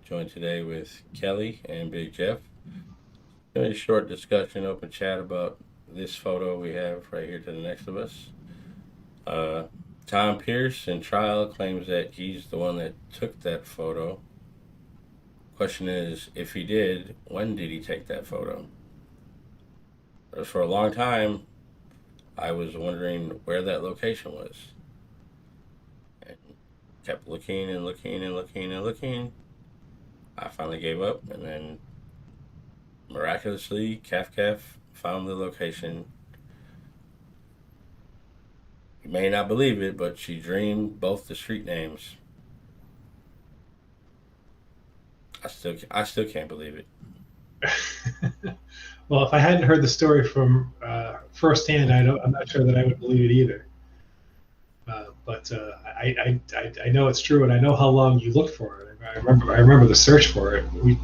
Joined today with Kelly and Big Jeff. Doing a short discussion, open chat about this photo we have right here to the next of us. Uh, Tom Pierce in trial claims that he's the one that took that photo. Question is, if he did, when did he take that photo? For a long time, I was wondering where that location was. And kept looking and looking and looking and looking. I finally gave up, and then miraculously, Kaf found the location. You may not believe it, but she dreamed both the street names. I still can't believe it. Well, if I hadn't heard the story from firsthand, I'm not sure that I would believe it either. But I know it's true, and I know how long you looked for it. I remember the search for it. We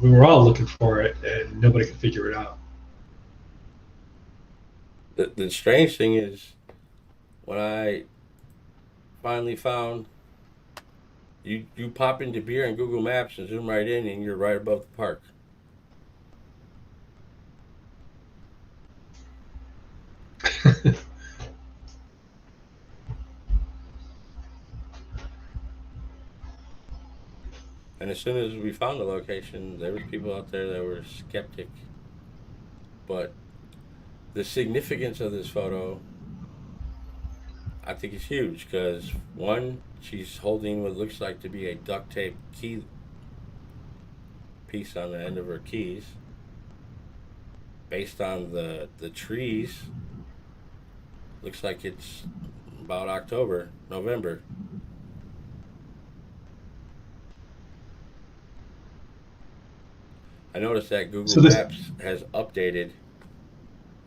were all looking for it, and nobody could figure it out. The strange thing is, when I finally found you pop into beer in Google Maps and zoom right in, and you're right above the park. And as soon as we found the location, there was people out there that were skeptic. But the significance of this photo, I think, is huge because, one, she's holding what looks like to be a duct tape key piece on the end of her keys. Based on the trees, looks like it's about October, November. I noticed that Google Maps has updated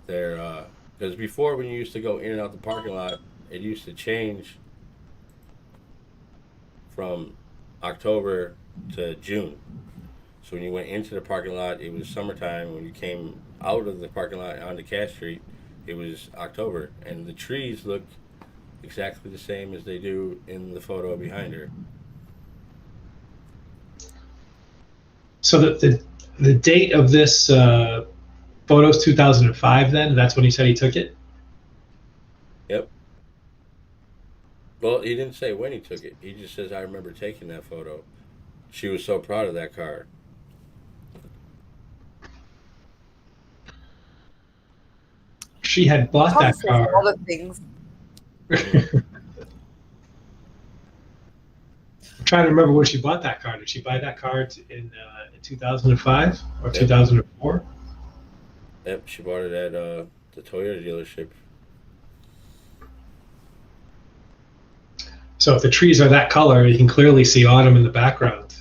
their, because before, when you used to go in and out the parking lot, it used to change from October to June. So when you went into the parking lot, it was summertime. When you came out of the parking lot onto Cash Street, it was October. And the trees look exactly the same as they do in the photo behind her. So the date of this photo is 2005 then? That's when he said he took it? Yep. Well, he didn't say when he took it. He just says, I remember taking that photo. She was so proud of that car. She had bought that car. All the things. I'm trying to remember when she bought that car. Did she buy that car in 2005 or 2004? Yep, she bought it at the Toyota dealership. So if the trees are that color, you can clearly see autumn in the background.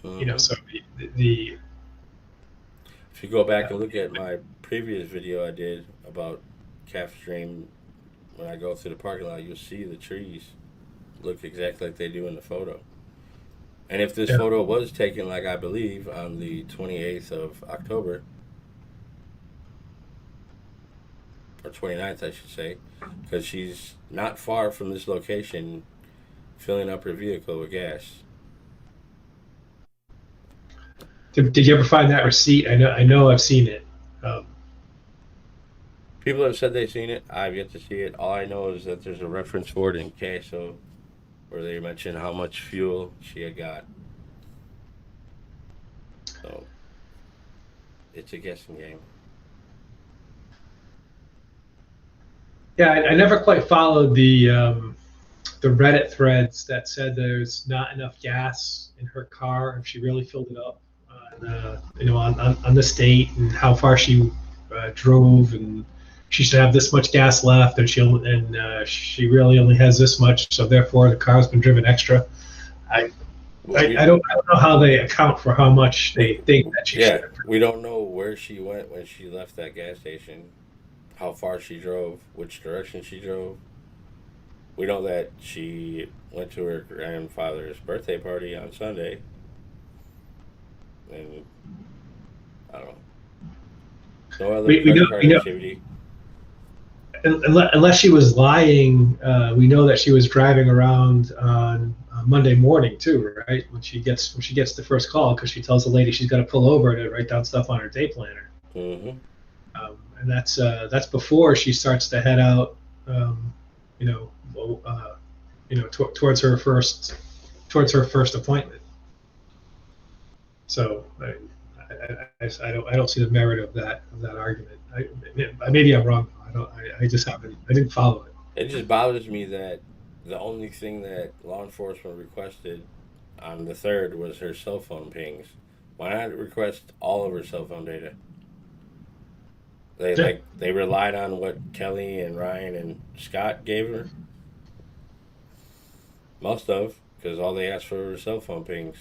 You know, so the if you go back and look at my previous video I did about Calf Stream, when I go through the parking lot, you'll see the trees look exactly like they do in the photo. And if this photo was taken, like I believe, on the 28th of October, or 29th, I should say, because she's not far from this location filling up her vehicle with gas. Did you ever find that receipt? I know I've seen it. People have said they've seen it. I've yet to see it. All I know is that there's a reference for it in queso, where they mention how much fuel she had got. So it's a guessing game. Yeah, I never quite followed the Reddit threads that said there's not enough gas in her car if she really filled it up. You know, on the state and how far she drove, and she should have this much gas left, and she really only has this much, so therefore the car's been driven extra. I don't know how they account for how much they think that she should have. We don't know where she went when she left that gas station, how far she drove, which direction she drove. We know that she went to her grandfather's birthday party on Sunday. And I don't know. No other credit card activity. Unless she was lying, we know that she was driving around on Monday morning too, right? When she gets the first call, because she tells the lady she's got to pull over to write down stuff on her day planner, Mm-hmm. and that's before she starts to head out, um, you know, towards her first appointment. So I don't see the merit of that argument. Maybe I'm wrong. I just haven't. I didn't follow it. It just bothers me that the only thing that law enforcement requested on the third was her cell phone pings. Why not request all of her cell phone data? Yeah. They relied on what Kelly and Ryan and Scott gave her. Most of, because all they asked for were cell phone pings.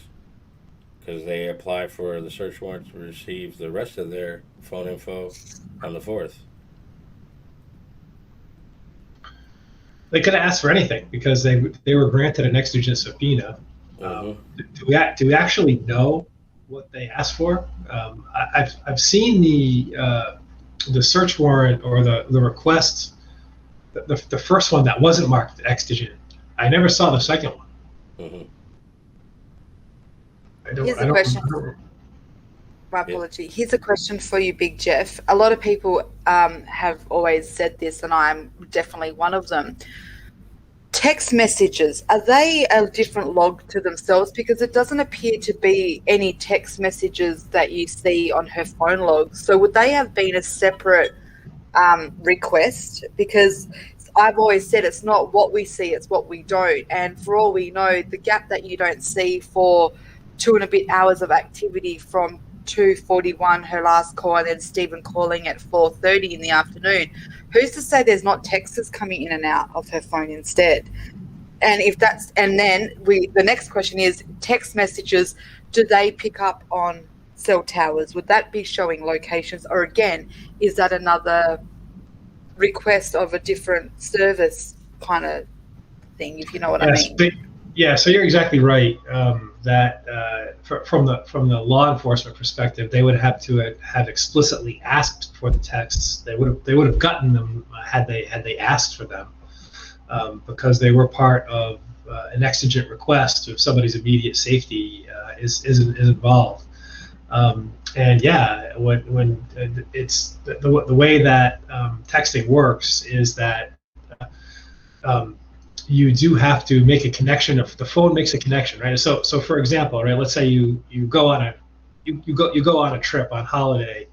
Because they applied for the search warrant to receive the rest of their phone info on the fourth. They could have asked for anything because they were granted an exigent subpoena. Mm-hmm. Do we actually know what they asked for? I've seen the search warrant or the request, the first one that wasn't marked exigent. I never saw the second one. Mm-hmm. Here's a question. My Yeah. apology. Here's a question for you, Big Jeff. A lot of people have always said this, and I'm definitely one of them. Text messages, are they a different log to themselves? Because it doesn't appear to be any text messages that you see on her phone logs. So would they have been a separate request? Because I've always said it's not what we see, it's what we don't. And for all we know, the gap that you don't see for 2 and a bit hours of activity from 2:41, her last call, and then Stephen calling at 4:30 in the afternoon. Who's to say there's not texts coming in and out of her phone instead? And if that's, and then the next question is text messages. Do they pick up on cell towers? Would that be showing locations, or again, is that another request of a different service kind of thing? If you know what I mean. Yeah, so you're exactly right. That from the law enforcement perspective, they would have to have explicitly asked for the texts. They would have gotten them had they asked for them, because they were part of an exigent request if somebody's immediate safety is involved. And yeah, when it's the way that texting works is that you do have to make a connection. If the phone makes a connection, right? So for example, right? Let's say you go on a trip on holiday,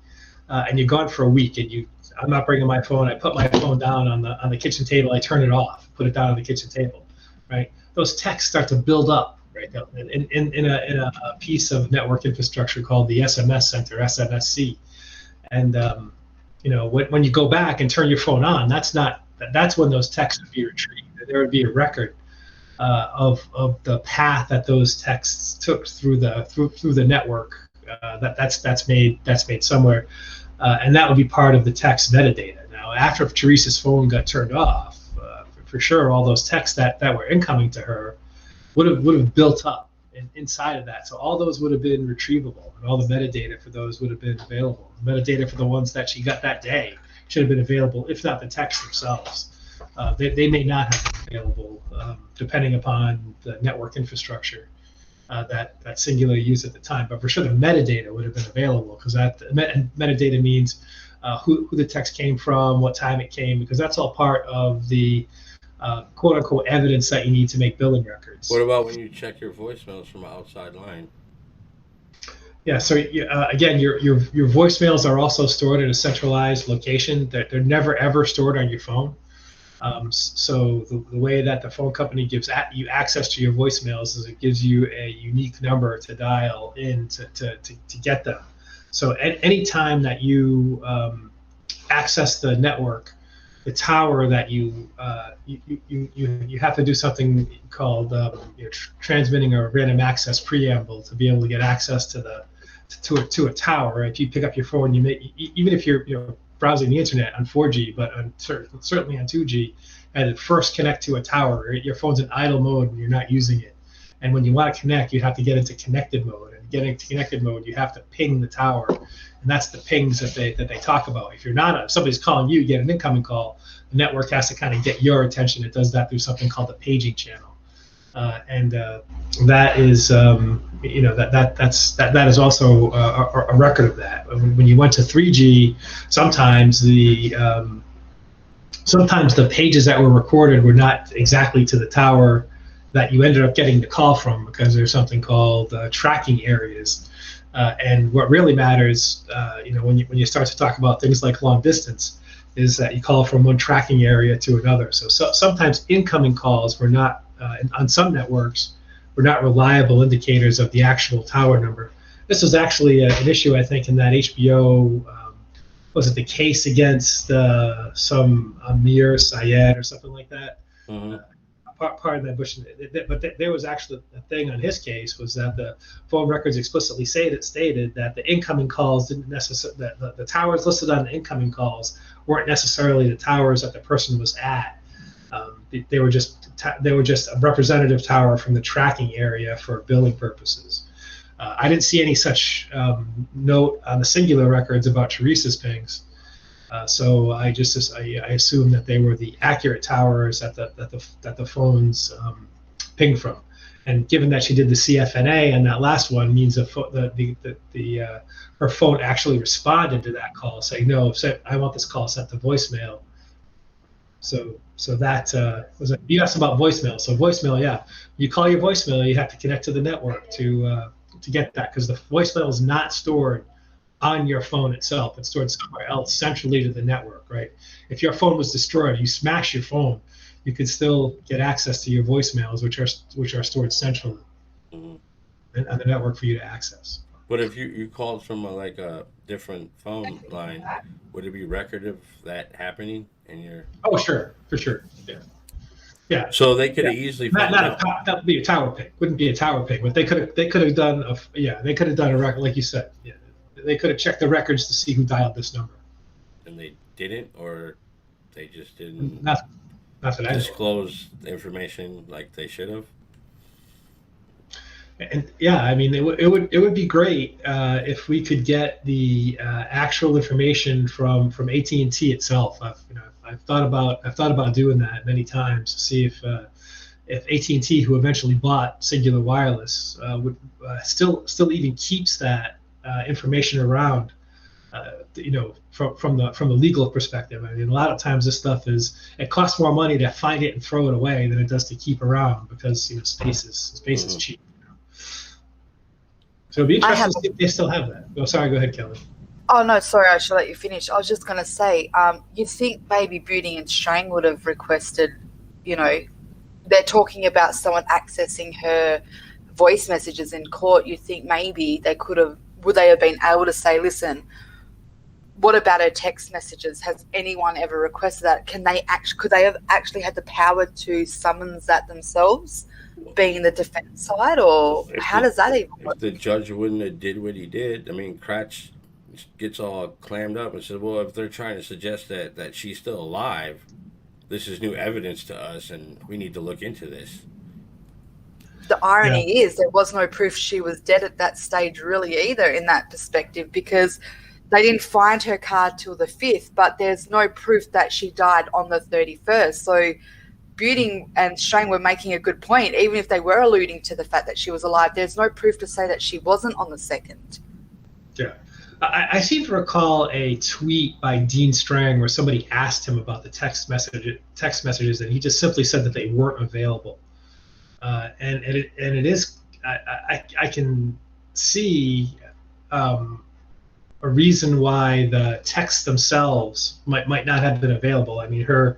and you're gone for a week, and I'm not bringing my phone. I put my phone down on the kitchen table. I turn it off. Put it down on the kitchen table, right? Those texts start to build up, right? In a piece of network infrastructure called the SMS center, SMSC, and when you go back and turn your phone on, that's when those texts would be retrieved. There would be a record of the path that those texts took through the network. That's made somewhere, and that would be part of the text metadata. Now, after Teresa's phone got turned off, for sure, all those texts that were incoming to her would have built up inside of that. So all those would have been retrievable, and all the metadata for those would have been available. The metadata for the ones that she got that day should have been available, if not the texts themselves. They may not have been available, depending upon the network infrastructure that Singular used at the time. But for sure, the metadata would have been available, because metadata means who the text came from, what time it came, because that's all part of the quote-unquote evidence that you need to make billing records. What about when you check your voicemails from an outside line? Yeah, so again, your voicemails are also stored at a centralized location. They're never ever stored on your phone. So the way that the phone company gives you access to your voicemails is it gives you a unique number to dial in to get them. So at any time that you access the network, the tower that you have to do something called transmitting a random access preamble to be able to get access to a tower. If you pick up your phone, even if you're browsing the internet on 4G, but certainly on 2G, and it first connect to a tower, your phone's in idle mode and you're not using it. And when you want to connect, you have to get into connected mode. And getting into connected mode, you have to ping the tower, and that's the pings that they talk about. If if somebody's calling you, get an incoming call, the network has to kind of get your attention. It does that through something called the paging channel. and that is that is also a record of that. When you went to 3G, sometimes the pages that were recorded were not exactly to the tower that you ended up getting the call from, because there's something called tracking areas. And what really matters, when you start to talk about things like long distance, is that you call from one tracking area to another. So sometimes incoming calls were not, on some networks, were not reliable indicators of the actual tower number. This was actually an issue, I think, in that HBO, was it the case against some Amir Syed or something like that? Mm-hmm. Part of that Bush, but there was actually a thing on his case, was that the phone records explicitly stated that the incoming calls didn't necessarily, that the towers listed on the incoming calls weren't necessarily the towers that the person was at. They were just a representative tower from the tracking area for billing purposes. I didn't see any such note on the singular records about Teresa's pings. So I assumed that they were the accurate towers that the phones pinged from. And given that she did the CFNA and that last one, means her phone actually responded to that call, saying, no, I want this call sent to voicemail. So that was it. You asked about voicemail. So voicemail, yeah, you call your voicemail, you have to connect to the network to get that, because the voicemail is not stored on your phone itself. It's stored somewhere else centrally to the network, right? If your phone was destroyed, you smash your phone, you could still get access to your voicemails, which are stored centrally on the network for you to access. But if you called from a different phone line, would it be record of that happening in your? Oh, sure, for sure, yeah. Yeah. So they could have easily that would be a tower ping. Wouldn't be a tower ping, but they could have done a record, like you said. Yeah, they could have checked the records to see who dialed this number. And they didn't, or they just didn't not that disclose the information like they should have. And yeah, I mean, it would be great if we could get the actual information from AT&T itself. I've thought about doing that many times to see if AT&T, who eventually bought Singular Wireless, would still even keeps that information around. From the legal perspective. I mean, a lot of times this stuff it costs more money to find it and throw it away than it does to keep around, because space is cheap. So it'd be interesting to see if they still have that. Oh, sorry, go ahead, Kelly. Oh, no, sorry, I should let you finish. I was just going to say, you think maybe Beauty and Strang would have requested, they're talking about someone accessing her voice messages in court. You think maybe would they have been able to say, listen, what about her text messages? Has anyone ever requested that? Could they have actually had the power to summons that themselves, being the defense side, or how does that even work? If the judge wouldn't have did what he did, I mean, Cratch gets all clammed up and says, well, if they're trying to suggest that she's still alive, this is new evidence to us and we need to look into this. The irony is there was no proof she was dead at that stage really either, in that perspective, because they didn't find her card till the 5th, but there's no proof that she died on the 31st. So Beauty and Strang were making a good point. Even if they were alluding to the fact that she was alive, there's no proof to say that she wasn't on the 2nd. Yeah. I seem to recall a tweet by Dean Strang where somebody asked him about the text messages, and he just simply said that they weren't available. And it is, I can see a reason why the texts themselves might not have been available. I mean, her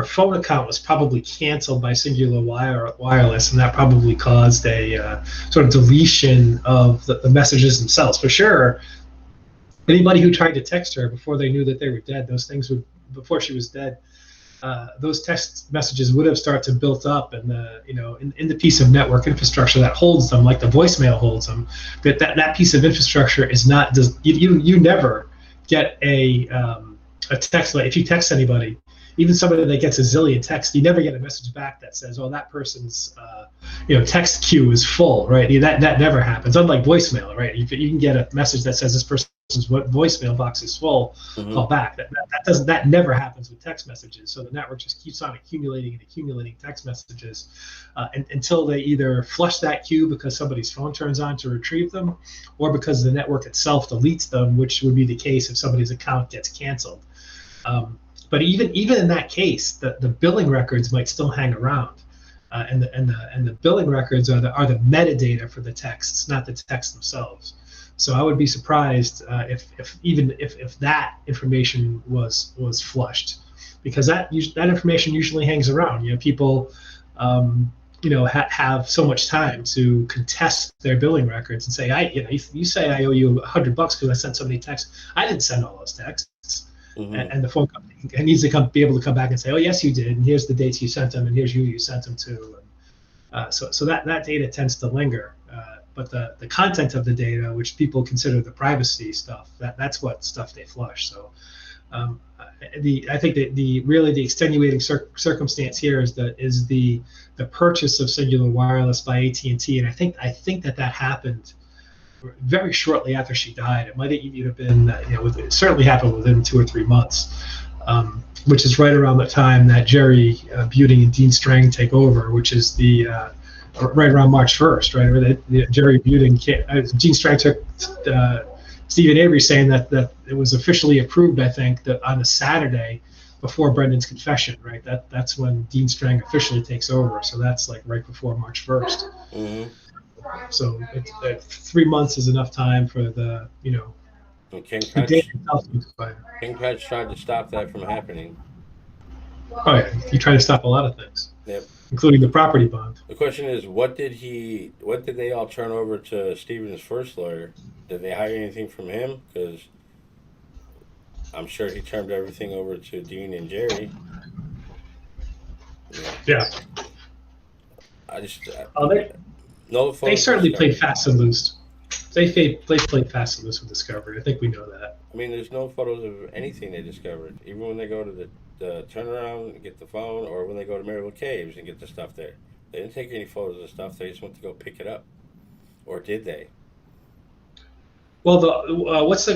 phone account was probably canceled by Singular Wireless, and that probably caused a sort of deletion of the messages themselves. For sure, anybody who tried to text her before they knew that they were dead, before she was dead, those text messages would have started to build up in the piece of network infrastructure that holds them, like the voicemail holds them. But that piece of infrastructure is not just you never get a text. Like if you text anybody, even somebody that gets a zillion texts, you never get a message back that says, "Oh, that person's text queue is full," right? That never happens. Unlike voicemail, right? You can get a message that says this person's person's voicemail box is full, call back. That never happens with text messages. So the network just keeps on accumulating text messages until they either flush that queue because somebody's phone turns on to retrieve them, or because the network itself deletes them, which would be the case if somebody's account gets canceled. But even in that case, the billing records might still hang around. And the billing records are the metadata for the texts, not the texts themselves. So I would be surprised if that information was flushed, because that information usually hangs around. People have so much time to contest their billing records and say, you say I owe you $100 because I sent so many texts. I didn't send all those texts. And the phone company needs to be able to come back and say, oh yes, you did, and here's the dates you sent them, and here's who you sent them to. And, so that data tends to linger. But the content of the data, which people consider the privacy stuff, that's what stuff they flush. So I think that the extenuating circumstance here is the purchase of cellular wireless by AT&T, and I think that happened very shortly after she died. It might even have been, it certainly happened within 2 or 3 months, which is right around the time that Jerry Buting and Dean Strang take over, which is right around March 1st, right? Where Jerry Buting, Dean Strang took Stephen Avery saying that it was officially approved, I think, that on a Saturday before Brendan's confession, right? That's when Dean Strang officially takes over. So that's like right before March 1st. Mm-hmm. So 3 months is enough time for the King Patch tried to stop that from happening. Oh yeah, he tried to stop a lot of things. Yep. Including the property bond. The question is, what did they all turn over to Stephen's first lawyer? Did they hire anything from him? Because I'm sure he turned everything over to Dean and Jerry. Yeah. They certainly played fast and loose. They played fast and loose with Discovery. I think we know that. I mean, there's no photos of anything they discovered. Even when they go to the turnaround and get the phone, or when they go to Maryville Caves and get the stuff there. They didn't take any photos of stuff. They just went to go pick it up. Or did they? Well,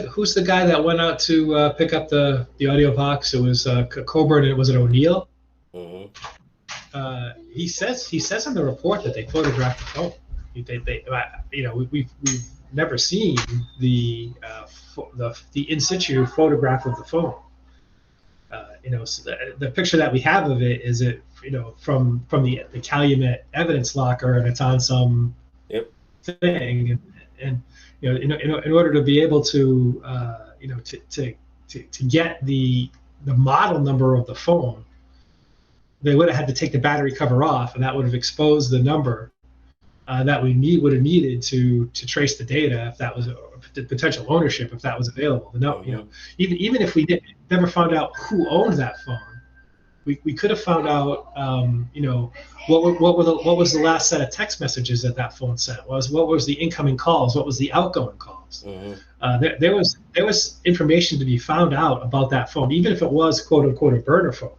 who's the guy that went out to pick up the audio box? It was Coburn, and was it O'Neill? Mm-hmm. He says in the report that they photographed the phone. We've never seen the in situ photograph of the phone. So the picture that we have of it is from the Calumet evidence locker, and it's on some thing, and in order to be able to to get the model number of the phone, they would have had to take the battery cover off, and that would have exposed the number that would have needed to trace the data if that was the potential ownership, if that was available. Even if we never found out who owned that phone, we could have found out what was the last set of text messages that phone sent, what was the incoming calls, what was the outgoing calls. Mm-hmm. There was information to be found out about that phone, even if it was quote unquote a burner phone.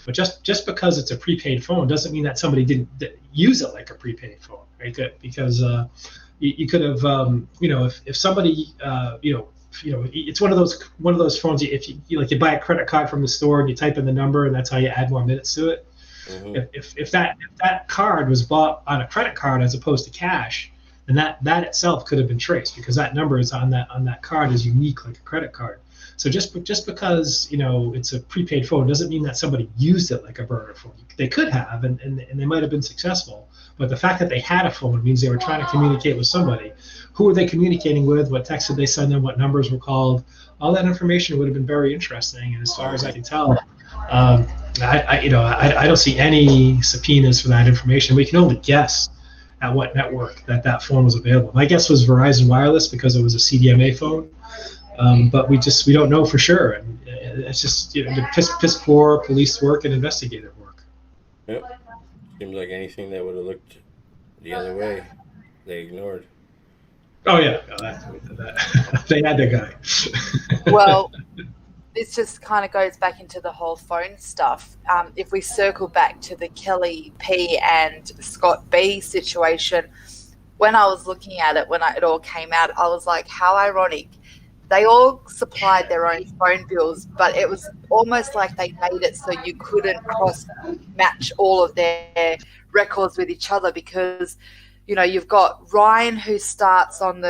But just because it's a prepaid phone doesn't mean that somebody didn't use it like a prepaid phone, right? Because you could have, if somebody, it's one of those phones. If you buy a credit card from the store and you type in the number and that's how you add more minutes to it. Mm-hmm. If that card was bought on a credit card as opposed to cash, then that itself could have been traced, because that number is on that card is unique like a credit card. So just because it's a prepaid phone doesn't mean that somebody used it like a burner phone. They could have, and they might have been successful. But the fact that they had a phone means they were trying to communicate with somebody. Who were they communicating with? What text did they send them? What numbers were called? All that information would have been very interesting. And as far as I can tell, I don't see any subpoenas for that information. We can only guess at what network that phone was available. My guess was Verizon Wireless, because it was a CDMA phone. But we don't know for sure, and it's just the piss poor police work and investigative work. Yep. Seems like anything that would have looked the other way, they ignored. Oh yeah, they had their guy. Well, this just kind of goes back into the whole phone stuff. If we circle back to the Kelly P and Scott B situation, when I was looking at it, when it all came out, I was like, how ironic they all supplied their own phone bills, but it was almost like they made it so you couldn't cross match all of their records with each other, because you've got Ryan, who starts on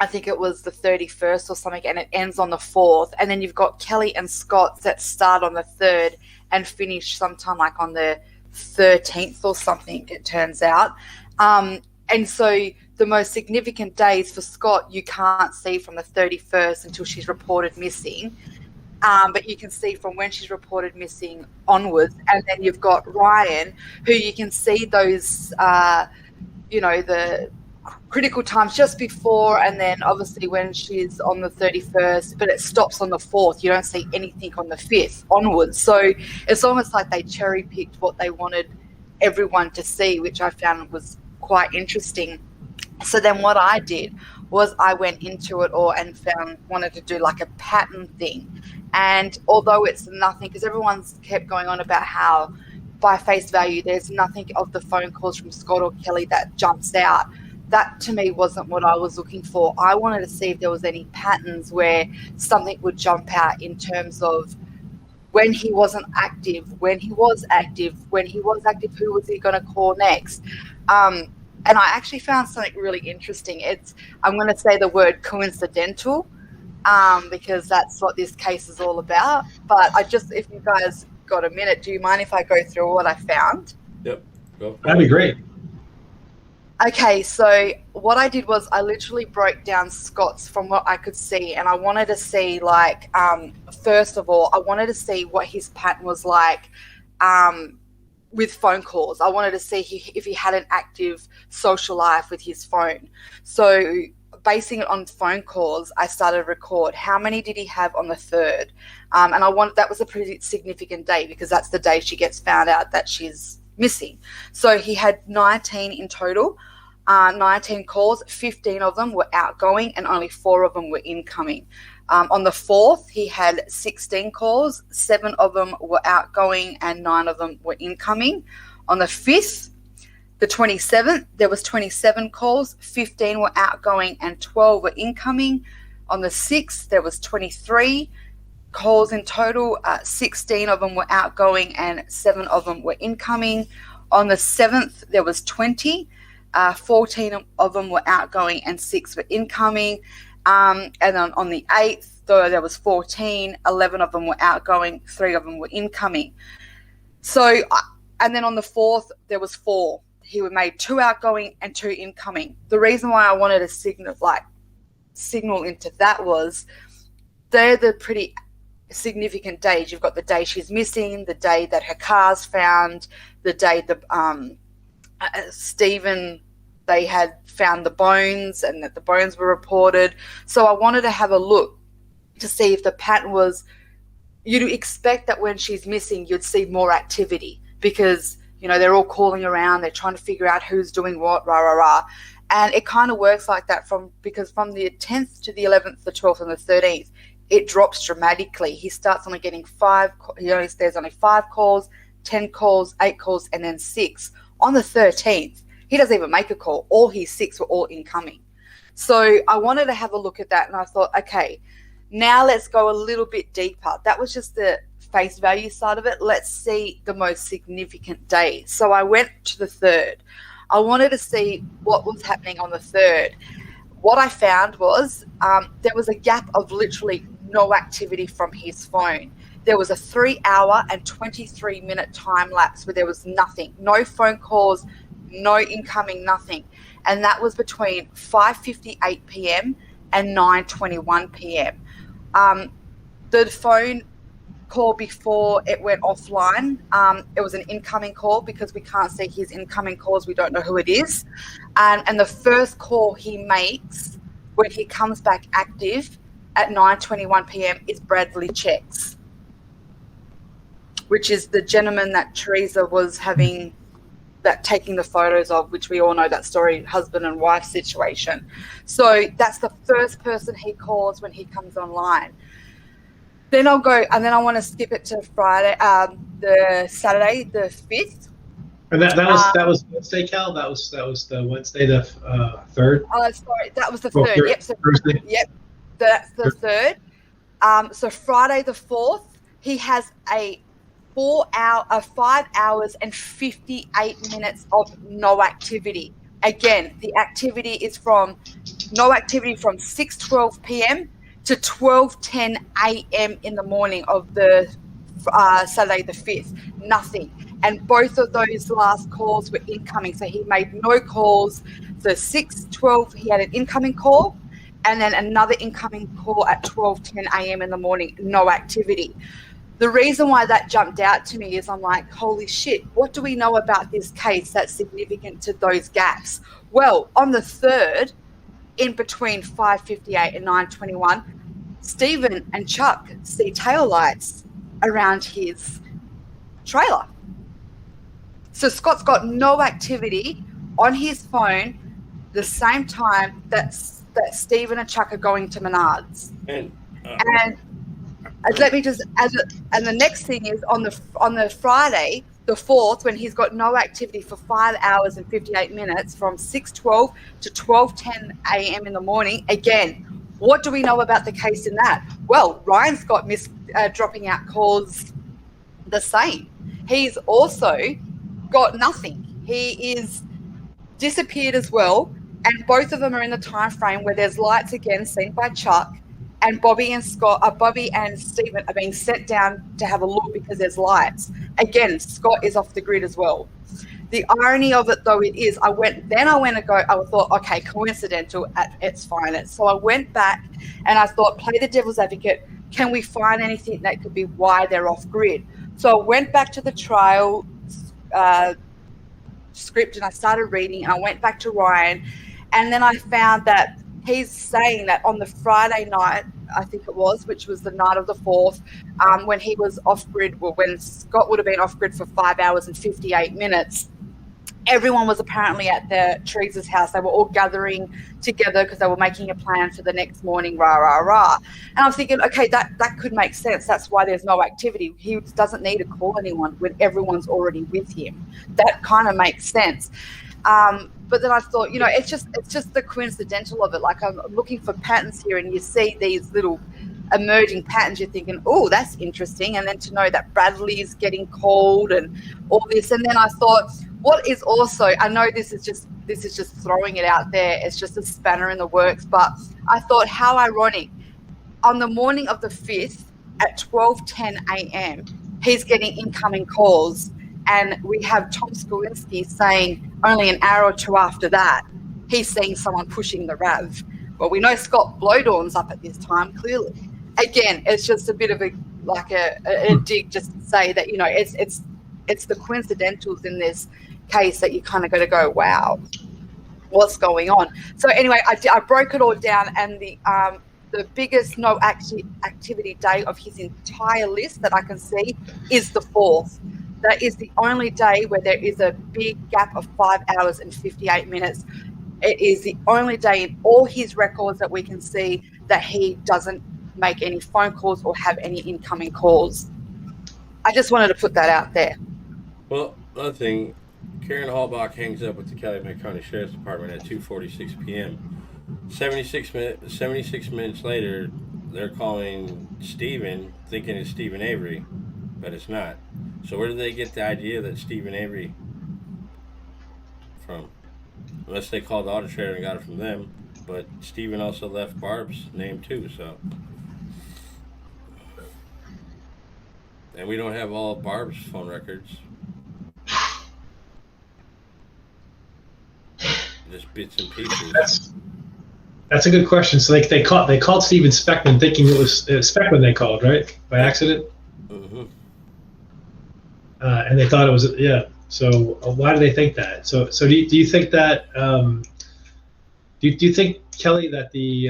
I think it was the 31st or something, and it ends on the 4th, and then you've got Kelly and Scott that start on the 3rd and finish sometime like on the 13th or something, it turns out. And so the most significant days for Scott, you can't see from the 31st until she's reported missing. But you can see from when she's reported missing onwards. And then you've got Ryan, who you can see those, the critical times just before, and then obviously when she's on the 31st, but it stops on the 4th. You don't see anything on the 5th onwards. So it's almost like they cherry picked what they wanted everyone to see, which I found was quite interesting. So then what I did was I went into it all and wanted to do like a pattern thing. And although it's nothing, because everyone's kept going on about how by face value there's nothing of the phone calls from Scott or Kelly that jumps out, that to me wasn't what I was looking for. I wanted to see if there was any patterns where something would jump out in terms of when he wasn't active, when he was active, who was he going to call next? And I actually found something really interesting. I'm going to say the word coincidental, because that's what this case is all about. But if you guys got a minute, do you mind if I go through what I found? Yep. Go. That'd be great. Okay, so what I did was I literally broke down Scott's from what I could see, and I wanted to see, like, first of all, I wanted to see what his pattern was like with phone calls. I wanted to see if he had an active social life with his phone. So basing it on phone calls, I started to record how many did he have on the 3rd. And that was a pretty significant day, because that's the day she gets found out that she's missing. So he had 19 in total, 19 calls, 15 of them were outgoing and only 4 of them were incoming. On the 4th, he had 16 calls, 7 of them were outgoing and 9 of them were incoming. On the 5th, the 27th, there was 27 calls, 15 were outgoing and 12 were incoming. On the 6th, there was 23 calls in total, 16 of them were outgoing and 7 of them were incoming. On the 7th, there was 20, 14 of them were outgoing and 6 were incoming. And then on the 8th, there was 14, 11 of them were outgoing, 3 of them were incoming. So, and then on the 4th, there was 4. He made 2 outgoing and 2 incoming. The reason why I wanted to signal into that was they're the pretty significant days. You've got the day she's missing, the day that her car's found, the day Stephen, they had found the bones and that the bones were reported. So I wanted to have a look to see if the pattern was, you'd expect that when she's missing, you'd see more activity, because, they're all calling around, they're trying to figure out who's doing what, rah, rah, rah. And it kind of works like that because from the 10th to the 11th, the 12th and the 13th, it drops dramatically. He starts only getting 5, there's only 5 calls, 10 calls, 8 calls, and then 6. On the 13th, he doesn't even make a call. All his 6 were all incoming. So I wanted to have a look at that, and I thought, okay, now let's go a little bit deeper. That was just the face value side of it. Let's see the most significant day. So I went to the 3rd. I wanted to see what was happening on the 3rd. What I found was there was a gap of literally no activity from his phone. There was a 3-hour and 23-minute time lapse where there was nothing, no phone calls, no incoming, nothing. And that was between 5:58 p.m. and 9:21 p.m. The phone call before it went offline, it was an incoming call, because we can't see his incoming calls. We don't know who it is. And the first call he makes when he comes back active at 9:21 p.m. is Bradley Checks, which is the gentleman that Teresa was taking the photos of, which we all know that story, husband and wife situation. So that's the first person he calls when he comes online. Then I'll go, and then I want to skip it to Friday, the Saturday, the 5th. And that was Wednesday, Cal. That was the Wednesday, the 3rd. Sorry, that was the 3rd. Yep. So, Thursday. Yep. That's the third. So Friday the 4th, he has a 5 hours and 58 minutes of no activity. Again, the activity is from no activity from 6:12 p.m. to 12:10 a.m. in the morning of the Saturday the 5th. Nothing. And both of those last calls were incoming. So he made no calls. So 6:12, he had an incoming call, and then another incoming call at 12:10 a.m. in the morning. No activity. The reason why that jumped out to me is I'm like, holy shit, what do we know about this case that's significant to those gaps? Well, on the 3rd, in between 5:58 and 9:21, Stephen and Chuck see taillights around his trailer. So Scott's got no activity on his phone the same time that Stephen and Chuck are going to Menards. And let me just and the next thing is on the Friday the 4th, when he's got no activity for 5 hours and 58 minutes from 6:12 to 12:10 a.m. in the morning. Again, what do we know about the case in that? Well, Ryan's got dropping out calls the same. He's also got nothing. He is disappeared as well, and both of them are in the time frame where there's lights again seen by Chuck, and Bobby and Stephen are being sent down to have a look because there's lights. Again, Scott is off the grid as well. The irony of it, though, is I thought, okay, coincidental at its finest. So I went back and I thought, play the devil's advocate. Can we find anything that could be why they're off grid? So I went back to the trial script and I started reading, and I went back to Ryan, and then I found that he's saying that on the Friday night, I think it was, which was the night of the 4th, when he was off grid, well, when Scott would have been off grid for 5 hours and 58 minutes, everyone was apparently at the Trees' house. They were all gathering together because they were making a plan for the next morning, rah, rah, rah. And I'm thinking, okay, that could make sense. That's why there's no activity. He doesn't need to call anyone when everyone's already with him. That kind of makes sense. But then I thought, it's just the coincidental of it. Like, I'm looking for patterns here, and you see these little emerging patterns. You're thinking, oh, that's interesting. And then to know that Bradley's getting called and all this. And then I thought, what is also, I know this is just throwing it out there. It's just a spanner in the works. But I thought, how ironic. On the morning of the 5th at 12:10 a.m., he's getting incoming calls. And we have Tom Skowinski saying only an hour or two after that, he's seeing someone pushing the RAV. Well, we know Scott Blowdorn's up at this time, clearly. Again, it's just a bit of a dig just to say that, it's the coincidentals in this case that you kind of got to go, wow, what's going on? So anyway, I broke it all down, and the biggest no activity day of his entire list that I can see is the 4th. That is the only day where there is a big gap of 5 hours and 58 minutes. It is the only day in all his records that we can see that he doesn't make any phone calls or have any incoming calls. I just wanted to put that out there. Well, another thing, Karen Hallbach hangs up with the Calumet County Sheriff's Department at 2:46 p.m. 76 minutes later, they're calling Stephen, thinking it's Stephen Avery, but it's not. So where did they get the idea that Stephen Avery from? Unless they called the auto trader and got it from them. But Stephen also left Barb's name too, so. And we don't have all of Barb's phone records. Just bits and pieces. That's a good question. So they called Steven Speckman thinking it was Speckman they called, right? By accident? Mm-hmm. And they thought it was, yeah. So why do they think that? So do you think that do you think, Kelly, that the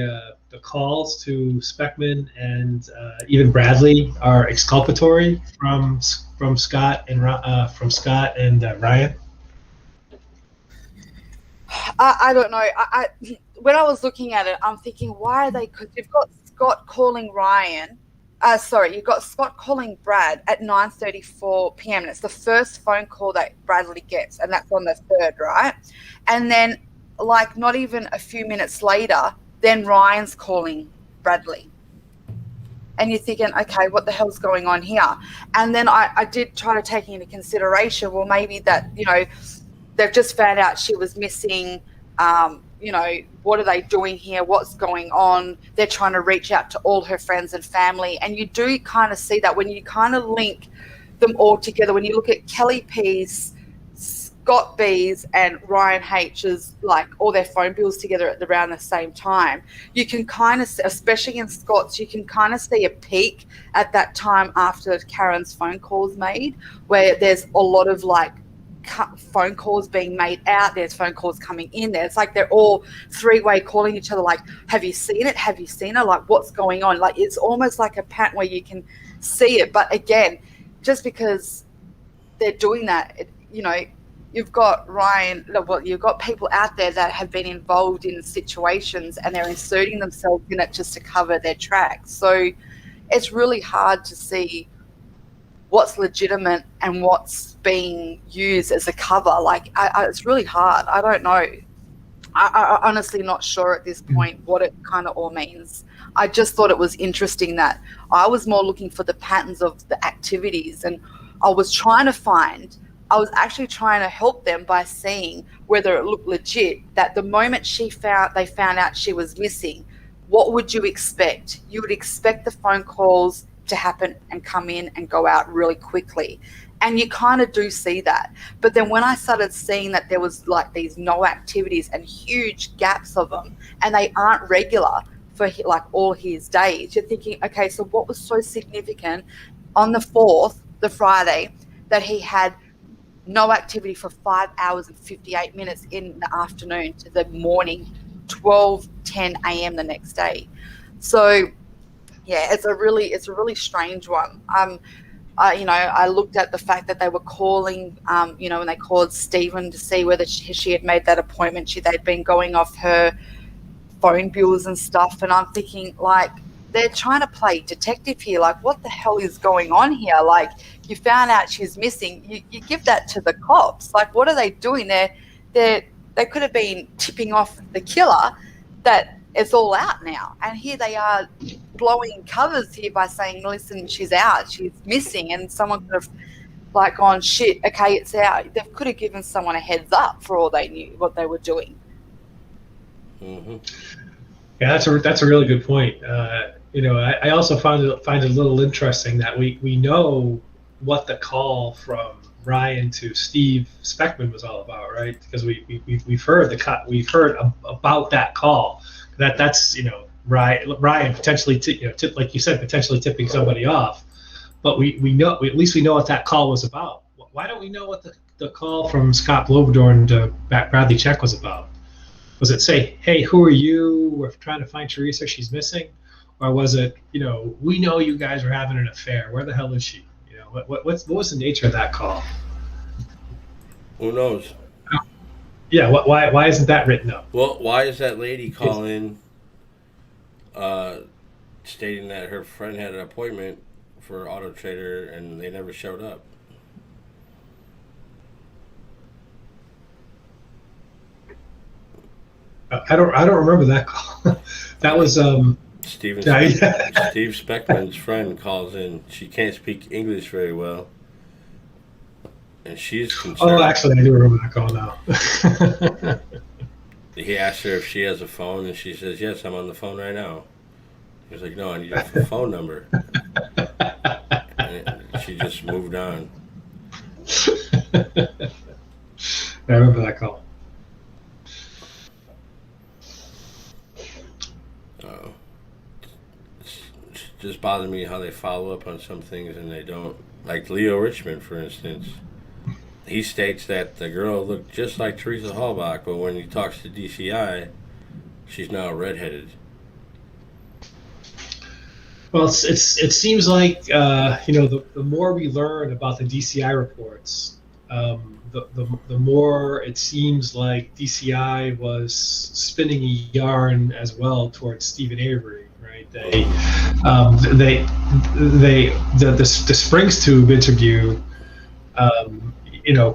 calls to Speckman and even Bradley are exculpatory from Scott and Ryan? I don't know. When I was looking at it, I'm thinking, why are they? Because you've got Scott calling Ryan. You've got Scott calling Brad at 9:34 p.m. and it's the first phone call that Bradley gets, and that's on the 3rd, right? And then, like, not even a few minutes later, then Ryan's calling Bradley. And you're thinking, okay, what the hell's going on here? And then I did try to take into consideration, well, maybe that, they've just found out she was missing. What are they doing here? What's going on? They're trying to reach out to all her friends and family. And you do kind of see that when you kind of link them all together, when you look at Kelly P's, Scott B's, and Ryan H's, like all their phone bills together at around the same time, you can kind of, especially in Scott's, you can kind of see a peak at that time after Karen's phone calls made, where there's a lot of like phone calls being made out, there's phone calls coming in there. It's like they're all three-way calling each other, like, have you seen it? Have you seen her? Like, what's going on? Like, it's almost like a pattern where you can see it. But again, just because they're doing that, you've got you've got people out there that have been involved in situations and they're inserting themselves in it just to cover their tracks. So it's really hard to see what's legitimate and what's being used as a cover. Like, it's really hard. I don't know. I'm honestly not sure at this point what it kind of all means. I just thought it was interesting that I was more looking for the patterns of the activities, and I was actually trying to help them by seeing whether it looked legit, that the moment they found out she was missing, what would you expect? You would expect the phone calls to happen and come in and go out really quickly. And you kind of do see that. But then when I started seeing that there was like these no activities and huge gaps of them, and they aren't regular for like all his days, you're thinking, okay, so what was so significant on the 4th, the Friday, that he had no activity for 5 hours and 58 minutes in the afternoon to the morning, 12:10 a.m. the next day? So yeah, it's a really strange one. I looked at the fact that they were calling, when they called Stephen to see whether she had made that appointment. They'd been going off her phone bills and stuff, and I'm thinking, like, they're trying to play detective here. Like, what the hell is going on here? Like, you found out she's missing, you give that to the cops. Like, what are they doing? They could have been tipping off the killer that it's all out now, and here they are blowing covers here by saying, listen, she's out, she's missing, and someone could have like gone, shit, okay, it's out. They could have given someone a heads up for all they knew what they were doing. Mm-hmm. Yeah, that's a really good point. I also find it a little interesting that we know what the call from Ryan to Steve Speckman was all about, right? Because we've heard about that call. That's Ryan potentially like you said, potentially tipping somebody off. But we know, at least we know what that call was about. Why don't we know what the call from Scott Bloberdorn to Bradley Check was about? Was it say, hey, who are you? We're trying to find Teresa, she's missing? Or was it, we know you guys are having an affair. Where the hell is she? What was the nature of that call? Who knows? Yeah, why isn't that written up? Well, why is that lady calling stating that her friend had an appointment for Auto Trader and they never showed up? I don't remember that call. That was Steve Speckman's friend calls in. She can't speak English very well, and she's concerned. Oh, actually, I do remember that call now. He asked her if she has a phone, and she says, yes, I'm on the phone right now. He was like, no, I need your phone number. And she just moved on. I remember that call. It just bothers me how they follow up on some things and they don't. Like Leo Richmond, for instance. He states that the girl looked just like Teresa Halbach, but when he talks to DCI, she's now redheaded. Well, it seems like the more we learn about the DCI reports, the more it seems like DCI was spinning a yarn as well towards Stephen Avery, right? The Springs Tube interview,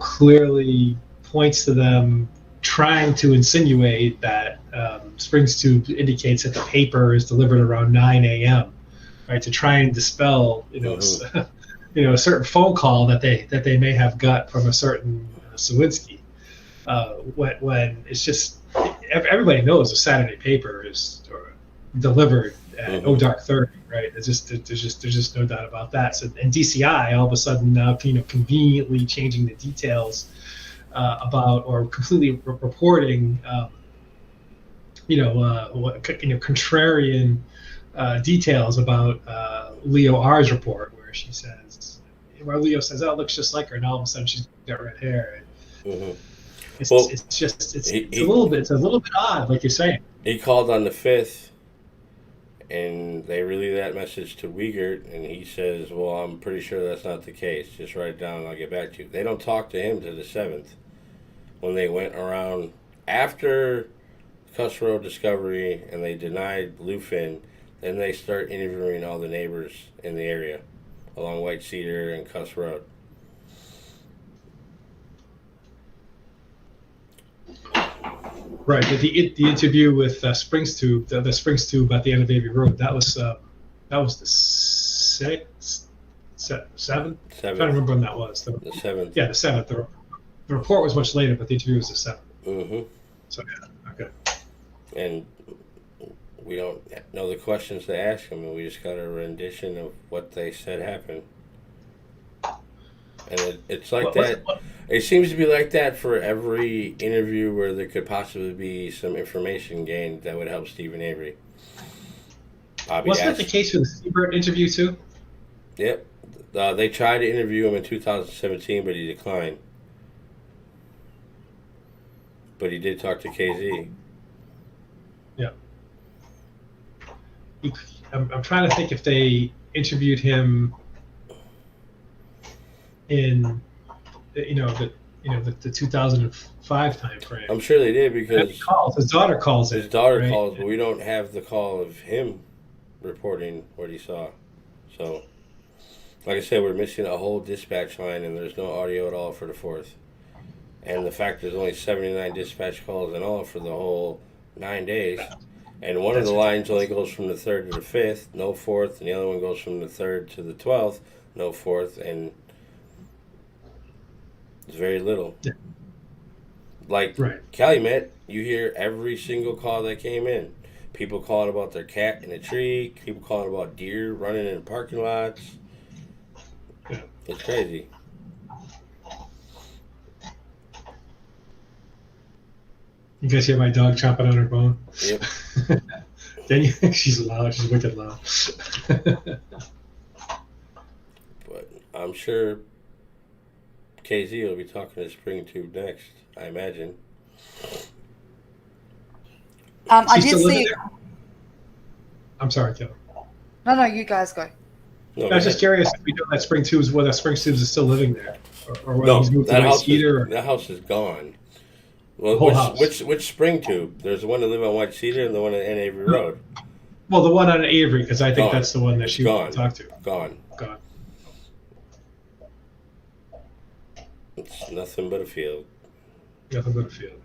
clearly points to them trying to insinuate that Springs Tube indicates that the paper is delivered around 9 a.m. Right, to try and dispel a certain phone call that they may have got from a certain Sawinski. When it's just everybody knows a Saturday paper is delivered at dark 30, right? There's just no doubt about that. So, and DCI all of a sudden now conveniently changing the details about or completely reporting contrarian details about Leo R's report, where Leo says, "Oh, it looks just like her," and all of a sudden she's got red hair. It's a little bit odd, like you're saying. He called on the 5th, and they relayed that message to Wiegert, and he says, "Well, I'm pretty sure that's not the case. Just write it down, and I'll get back to you." They don't talk to him to the 7th, when they went around after Cuss Road discovery, and they denied bluefin. Then they start interviewing all the neighbors in the area along White Cedar and Cuss Road. Right, but the interview with Springs Tube, the Springs Tube at the end of Avery Road, that was the seventh. I'm trying to remember when that was. The 7th. Yeah, the 7th. The report was much later, but the interview was the 7th. So yeah, okay. And we don't know the questions to ask him, and we just got a rendition of what they said happened. And it's like that. It seems to be like that for every interview where there could possibly be some information gained that would help Stephen Avery. Wasn't that the case with the Siebert interview too? Yep. They tried to interview him in 2017, but he declined. But he did talk to KZ. Yeah. I'm trying to think if they interviewed him in the 2005 time frame. I'm sure they did because his daughter calls. His daughter calls, but we don't have the call of him reporting what he saw. So, like I said, we're missing a whole dispatch line, and there's no audio at all for the 4th. And the fact there's only 79 dispatch calls in all for the whole 9 days. And one of the lines only goes from the 3rd to the 5th, no 4th, and the other one goes from the 3rd to the 12th, no 4th, and it's very little. Yeah. Like Calumet, you hear every single call that came in. People calling about their cat in a tree, people calling about deer running in parking lots. Yeah. It's crazy. You guys hear my dog chomping on her bone? Yep. She's loud. She's wicked loud. But I'm sure KZ will be talking to Spring Tube next, I imagine. I did see. I'm sorry, Kevin. No, you guys go. No, I was just curious if we know that whether Spring Tubes is still living there, or whether he's moved to White Cedar. That house is gone. Well, which Spring Tube? There's the one that live on White Cedar and the one on Avery Road. Well, the one on Avery, because I think that's the one that she talked to. Gone. It's nothing but a field. Nothing but a field.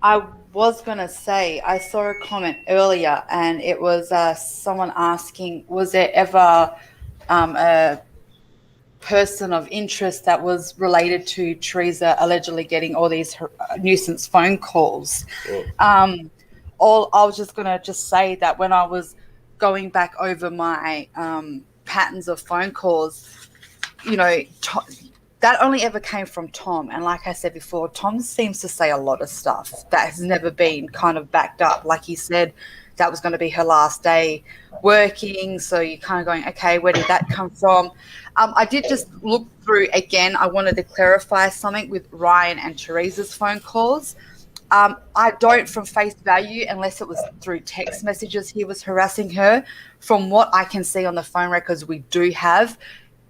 I was going to say, I saw a comment earlier, and it was someone asking, was there ever a person of interest that was related to Teresa allegedly getting all these nuisance phone calls? I was just going to say that when I was going back over my patterns of phone calls, that only ever came from Tom. And like I said before, Tom seems to say a lot of stuff that has never been kind of backed up. Like he said, that was going to be her last day working. So you're kind of going, okay, where did that come from? I did just look through again. I wanted to clarify something with Ryan and Teresa's phone calls. I don't, from face value, unless it was through text messages he was harassing her. From what I can see on the phone records we do have,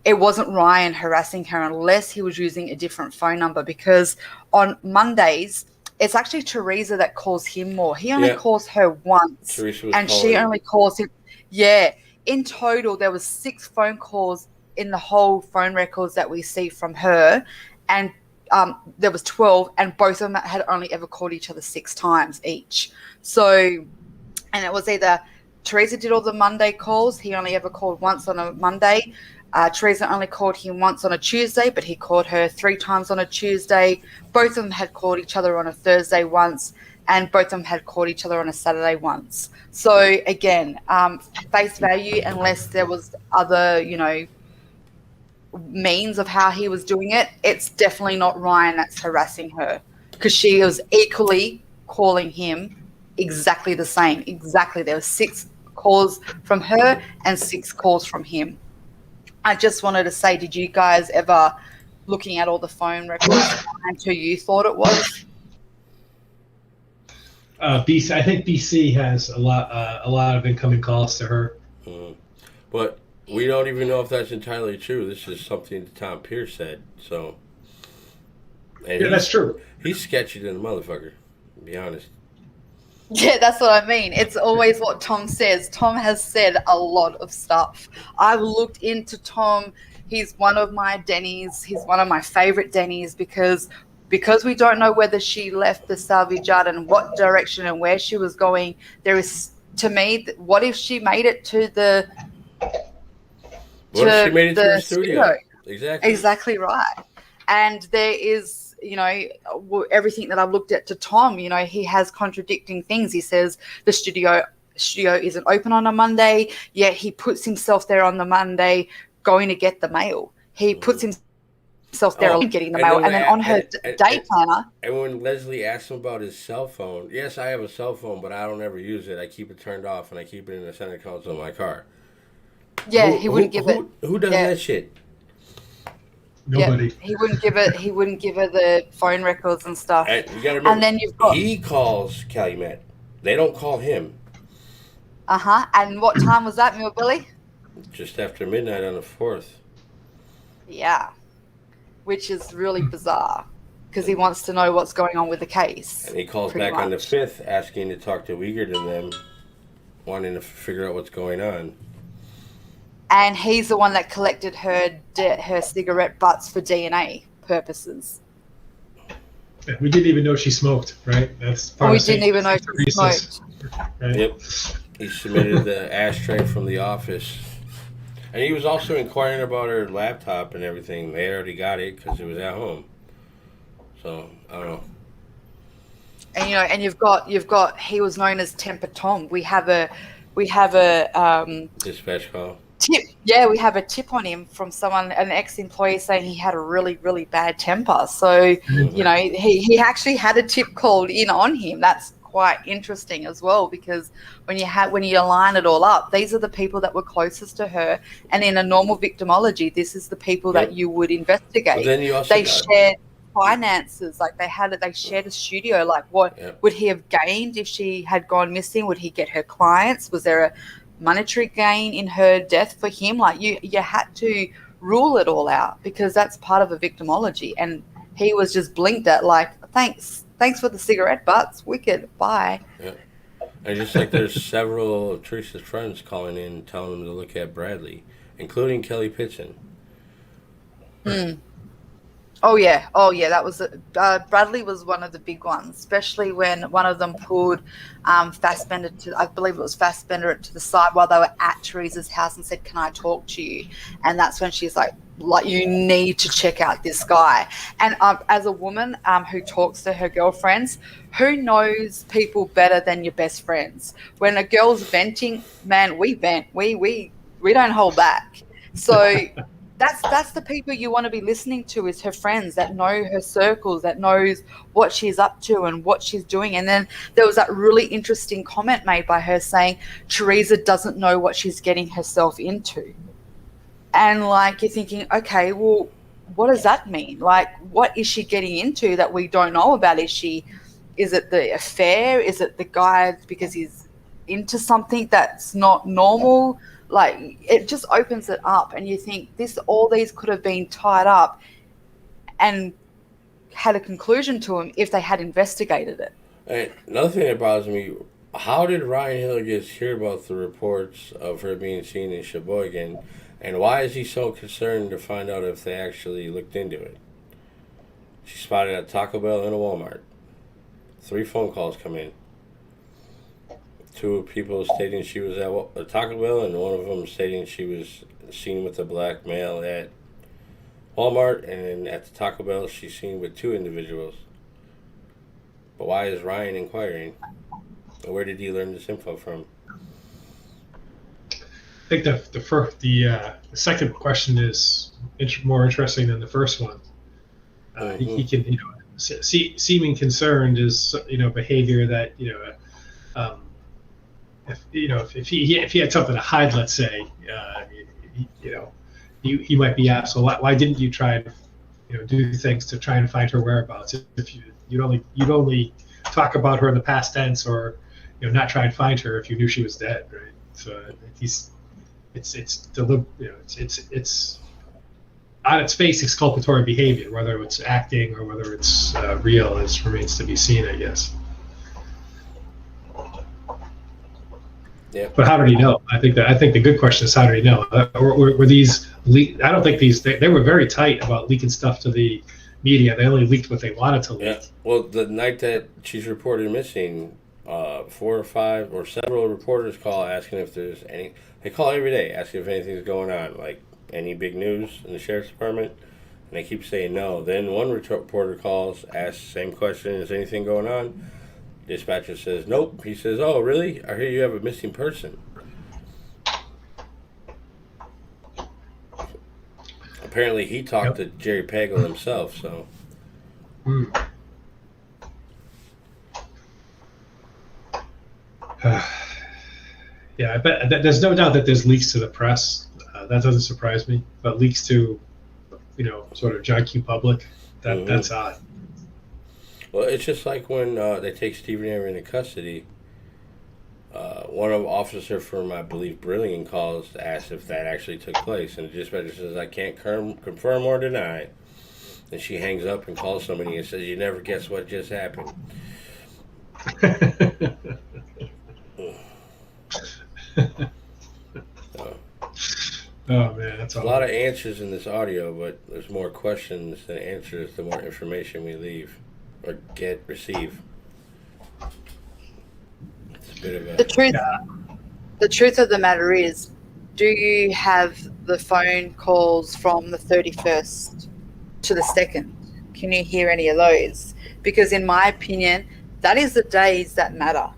it wasn't Ryan harassing her unless he was using a different phone number, because on Mondays, it's actually Teresa that calls him more. He only calls her once, and she only calls him. Yeah. In total, there was 6 phone calls in the whole phone records that we see from her, and there was 12, and both of them had only ever called each other 6 times each. So, and it was either Teresa did all the Monday calls. He only ever called once on a Monday. Teresa only called him once on a Tuesday, but he called her 3 times on a Tuesday. Both of them had called each other on a Thursday once, and both of them had called each other on a Saturday once. So again, face value, unless there was other, means of how he was doing it, it's definitely not Ryan that's harassing her, because she was equally calling him exactly the same. Exactly. There were 6 calls from her and 6 calls from him. I just wanted to say, did you guys ever, looking at all the phone records, find who you thought it was? BC, I think BC has a lot of incoming calls to her. But we don't even know if that's entirely true. This is something that Tom Pierce said. So, yeah, that's true. He's sketchy than a motherfucker, to be honest. Yeah, that's what I mean. It's always what Tom says. Tom has said a lot of stuff. I've looked into Tom. He's one of my Denny's. He's one of my favorite Denny's because we don't know whether she left the salvage yard and what direction and where she was going. There is, to me, what if she made it to the What if she made it to the studio? Exactly right. And there is, everything that I've looked at to Tom, he has contradicting things. He says the studio isn't open on a Monday, yet he puts himself there on the Monday going to get the mail. He puts himself there getting the mail, and then on her day planner. And when Leslie asked him about his cell phone, yes, I have a cell phone, but I don't ever use it. I keep it turned off, and I keep it in the center console of my car. Yeah, he wouldn't give it. Who does that shit? Nobody. Yeah, he wouldn't give it. He wouldn't give her the phone records and stuff. And you gotta remember, and then you've got he calls Calumet. They don't call him. And what time was that, Mill Billy? Just after midnight on the 4th. Yeah, which is really bizarre because he wants to know what's going on with the case. And he calls back on the 5th, asking to talk to Wiegert and them, wanting to figure out what's going on. And he's the one that collected her cigarette butts for DNA purposes. Yeah, we didn't even know she smoked, right? That's we didn't even know she smoked. Right? Yep. He submitted the ashtray from the office. And he was also inquiring about her laptop and everything. They already got it because it was at home. So, I don't know. And, and you've got, he was known as Temper Tom. We have a dispatch call. Tip. Yeah, we have a tip on him from someone, an ex-employee, saying he had a really, really bad temper. So, he actually had a tip called in on him. That's quite interesting as well, because when you line it all up, these are the people that were closest to her. And in a normal victimology, this is the people that you would investigate. But then you also shared finances, like they shared a studio. Like, what would he have gained if she had gone missing? Would he get her clients? Was there a monetary gain in her death for him? Like, you had to rule it all out, because that's part of a victimology. And he was just blinked at, like, thanks for the cigarette butts, wicked, bye. Yeah. And just like there's several of Teresa's friends calling in telling them to look at Bradley, including Kelly Pitson. Oh yeah, that was Bradley was one of the big ones, especially when one of them pulled Fassbender I believe it was Fassbender to the side while they were at Teresa's house and said, "Can I talk to you?" And that's when she's like, you need to check out this guy. And as a woman who talks to her girlfriends, who knows people better than your best friends? When a girl's venting, man, we vent. We don't hold back. So that's the people you want to be listening to, is her friends that know her circles, that knows what she's up to and what she's doing. And then there was that really interesting comment made by her saying Teresa doesn't know what she's getting herself into. And like, you're thinking, okay, well, what does that mean? Like, what is she getting into that we don't know about? Is it the affair? Is it the guy because he's into something that's not normal? Like, it just opens it up, and you think all these could have been tied up and had a conclusion to them if they had investigated it. And another thing that bothers me, how did Ryan Hilliges hear about the reports of her being seen in Sheboygan, and why is he so concerned to find out if they actually looked into it? She's spotted at Taco Bell and a Walmart. 3 phone calls come in. 2 people stating she was at a Taco Bell, and one of them stating she was seen with a black male at Walmart, and at the Taco Bell she's seen with 2 individuals. But why is Ryan inquiring? Where did he learn this info from? I think the second question is more interesting than the first one. He can, seeming concerned is behavior that if he had something to hide, let's say, he might be asked, so why didn't you try and do things to try and find her whereabouts? If you'd only talk about her in the past tense, or not try and find her if you knew she was dead, right? So it's on its face exculpatory behavior. Whether it's acting or whether it's real remains to be seen, I guess. Yeah. But how did he know? I think the good question is, how did he know? Were these I don't think they were very tight about leaking stuff to the media. They only leaked what they wanted to leak. Yeah. Well, the night that she's reported missing, 4 or 5 or several reporters call asking if there's any. They call every day asking if anything's going on, like any big news in the sheriff's department, and they keep saying no. Then one reporter calls, asks the same question: is anything going on? Dispatcher says nope. He says, "Oh, really? I hear you have a missing person." Apparently, he talked to Jerry Pagel himself. So. Yeah, I bet there's no doubt that there's leaks to the press. That doesn't surprise me. But leaks to, sort of John Q. Public, that's odd. Well, it's just like when they take Stephen Avery into custody. One of the officers from, I believe, Brilliant calls to ask if that actually took place, and the dispatcher says, "I can't confirm or deny." And she hangs up and calls somebody and says, "You never guess what just happened." Oh man, that's a lot of answers in this audio, but there's more questions than answers the more information we leave or receive. It's a bit of a... The truth of the matter is, do you have the phone calls from the 31st to the 2nd? Can you hear any of those? Because in my opinion, that is the days that matter.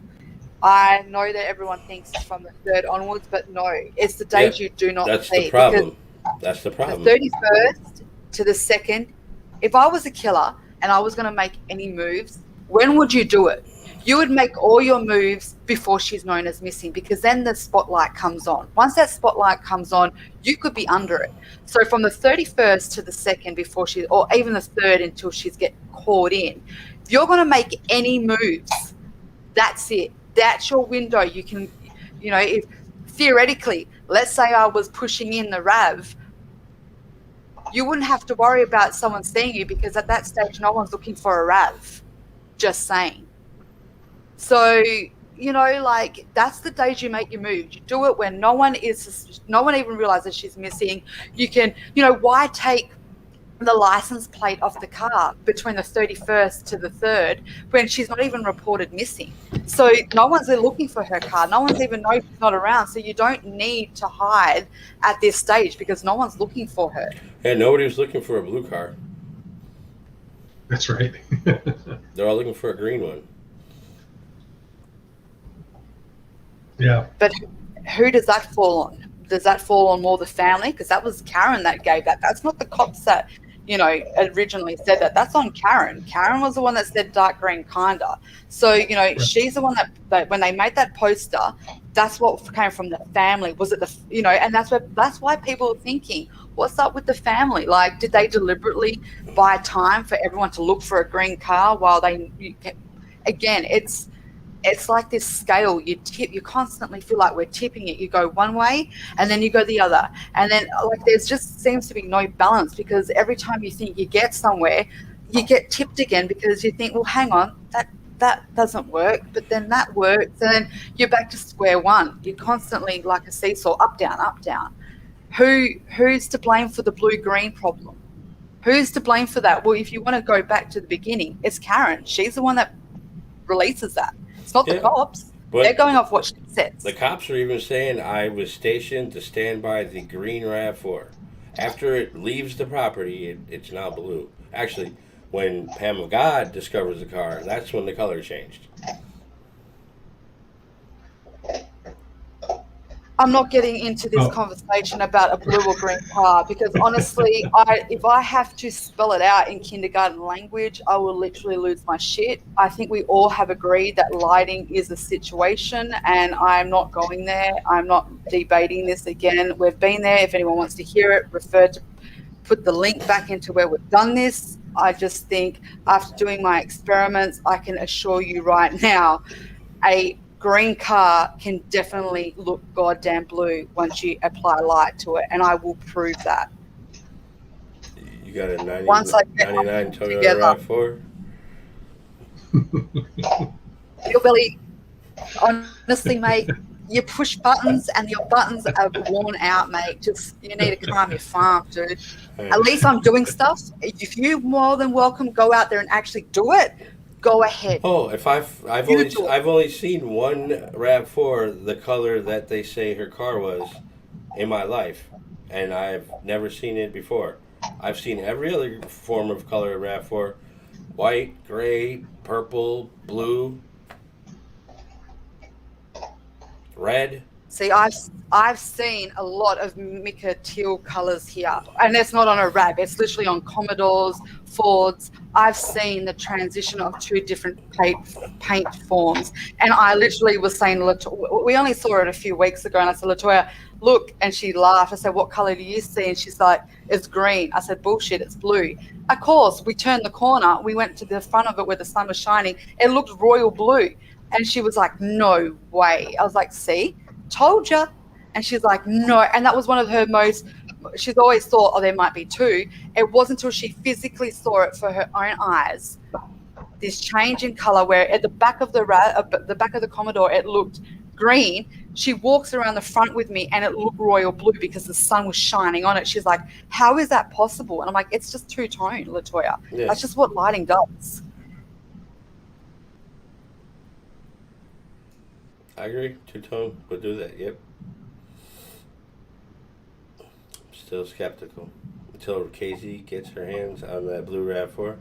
I know that everyone thinks it's from the 3rd onwards, but no, it's the days you do not that's see. The problem. That's the problem. The 31st to the 2nd, if I was a killer and I was going to make any moves, when would you do it? You would make all your moves before she's known as missing, because then the spotlight comes on. Once that spotlight comes on, you could be under it. So from the 31st to the 2nd before or even the 3rd until she's get called in, if you're going to make any moves, that's it. That's your window. You can, if theoretically, let's say I was pushing in the RAV, you wouldn't have to worry about someone seeing you, because at that stage, no one's looking for a RAV. Just saying. So, that's the days you make your move. You do it when no one even realizes she's missing. You can, why take the license plate off the car between the 31st to the 3rd when she's not even reported missing? So no one's looking for her car. No one's even knows she's not around. So you don't need to hide at this stage, because no one's looking for her. Yeah, nobody was looking for a blue car. That's right. They're all looking for a green one. Yeah. But who does that fall on? Does that fall on more the family? Because that was Karen that gave that. That's not the cops that, originally said that. That's on Karen. Karen was the one that said dark green kinda. So, she's the one that when they made that poster, that's what came from the family. Was it and that's why people are thinking, what's up with the family? Like, did they deliberately buy time for everyone to look for a green car while again, it's like this scale. You constantly feel like we're tipping it. You go one way and then you go the other. And then there's just seems to be no balance, because every time you think you get somewhere, you get tipped again, because you think, well, hang on, that doesn't work, but then that works. And then you're back to square one. You're constantly like a seesaw, up, down, up, down. Who's to blame for the blue-green problem? Who's to blame for that? Well, if you want to go back to the beginning, it's Karen. She's the one that releases that. It's not the cops. They're going off what she says. The cops are even saying I was stationed to stand by the green RAV4. After it leaves the property, it's now blue. Actually, when Pam of God discovers the car, that's when the color changed. I'm not getting into this conversation about a blue or green car because honestly, if I have to spell it out in kindergarten language, I will literally lose my shit. I think we all have agreed that lighting is a situation, and I'm not going there. I'm not debating this again. We've been there. If anyone wants to hear it, put the link back into where we've done this. I just think after doing my experiments, I can assure you right now, a green car can definitely look goddamn blue once you apply light to it, and I will prove that. You got a 99 Toyota RAV4? Hillbilly, honestly, mate, you push buttons and your buttons are worn out, mate. Just you need to calm your farm, dude. At least I'm doing stuff. If you're more than welcome, go out there and actually do it. Go ahead. Oh, if I've only seen one RAV4 the color that they say her car was in my life, and I've never seen it before. I've seen every other form of color RAV4: white, gray, purple, blue, red. See, I've seen a lot of Mica teal colors here, and it's not on a RAV. It's literally on Commodores, Fords. I've seen the transition of two different paint forms, and I literally was saying, we only saw it a few weeks ago, and I said, Latoya, look, and she laughed. I said, what color do you see? And she's like, it's green. I said, bullshit, it's blue. Of course, we turned the corner. We went to the front of it where the sun was shining. It looked royal blue, and she was like, no way. I was like, see? Told you. And she's like, no. And that was one of her she's always thought, there might be two. It wasn't until she physically saw it for her own eyes, this change in color where at the back of the Commodore, it looked green. She walks around the front with me and it looked royal blue because the sun was shining on it. She's like, how is that possible? And I'm like, it's just two-tone, Latoya. Yeah. That's just what lighting does. I agree. Two-tone would do that. Yep. Still skeptical until Casey gets her hands on that blue RAV4.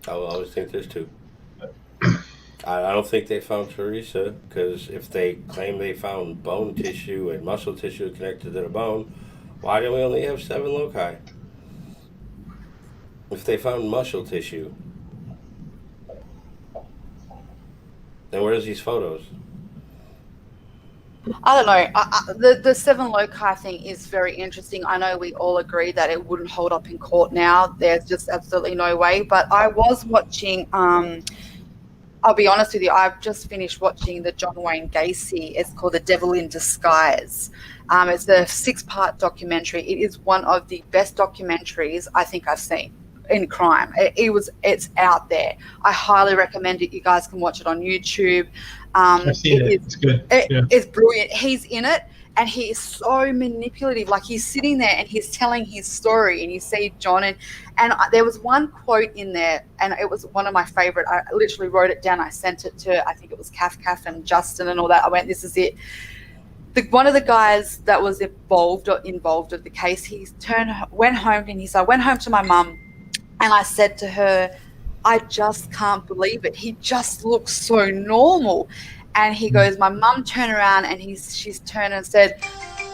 I will always think there's two. I don't think they found Teresa, because if they claim they found bone tissue and muscle tissue connected to the bone, why do we only have 7 loci? If they found muscle tissue, then where's these photos? I don't know. The 7 loci thing is very interesting. I know we all agree that it wouldn't hold up in court now. There's just absolutely no way. But I was watching, I'll be honest with you, I've just finished watching the John Wayne Gacy. It's called The Devil in Disguise. It's a 6-part documentary. It is one of the best documentaries I think I've seen in crime. It's out there. I highly recommend it. You guys can watch it on YouTube. I've seen it. It's good. It's brilliant. He's in it, and he is so manipulative. Like, he's sitting there and he's telling his story, and you see John, and there was one quote in there, and it was one of my favorite. I literally wrote it down. I sent it to, I think it was Kath and Justin and all that. I went, this is it. One of the guys that was involved with the case, he went home, and he said, I went home to my mum, and I said to her, I just can't believe it. He just looks so normal. And he goes, my mum turned around and she's turned and said,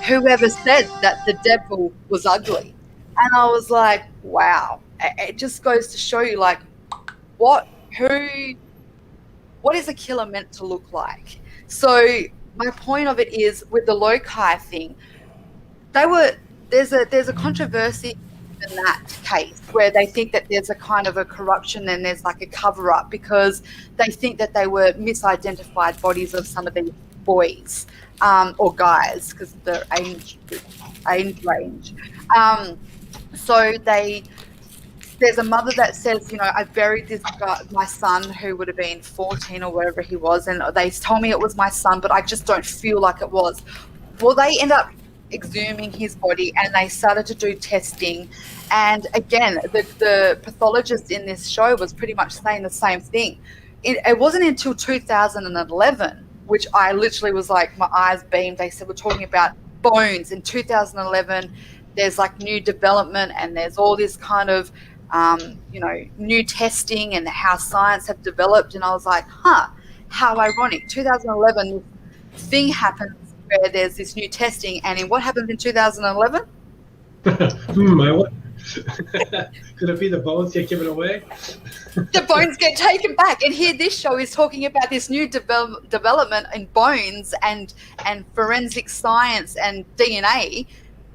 whoever said that the devil was ugly? And I was like, wow. It just goes to show you, like, what is a killer meant to look like? So my point of it is, with the loci thing, there's a controversy in that case where they think that there's a kind of a corruption and there's like a cover-up because they think that they were misidentified bodies of some of these boys or guys because of their age range. So there's a mother that says, I buried this guy, my son, who would have been 14 or whatever he was, and they told me it was my son, but I just don't feel like it was. Well, they end up exhuming his body, and they started to do testing. And again, the pathologist in this show was pretty much saying the same thing. It wasn't until 2011, which I literally was like, my eyes beamed. They said, we're talking about bones in 2011. There's like new development, and there's all this kind of new testing and how science have developed. And I was like, how ironic. 2011, this thing happens where there's this new testing, and in what happens in 2011? I wonder. Could it be the bones get given away? The bones get taken back. And here this show is talking about this new development in bones and forensic science and DNA.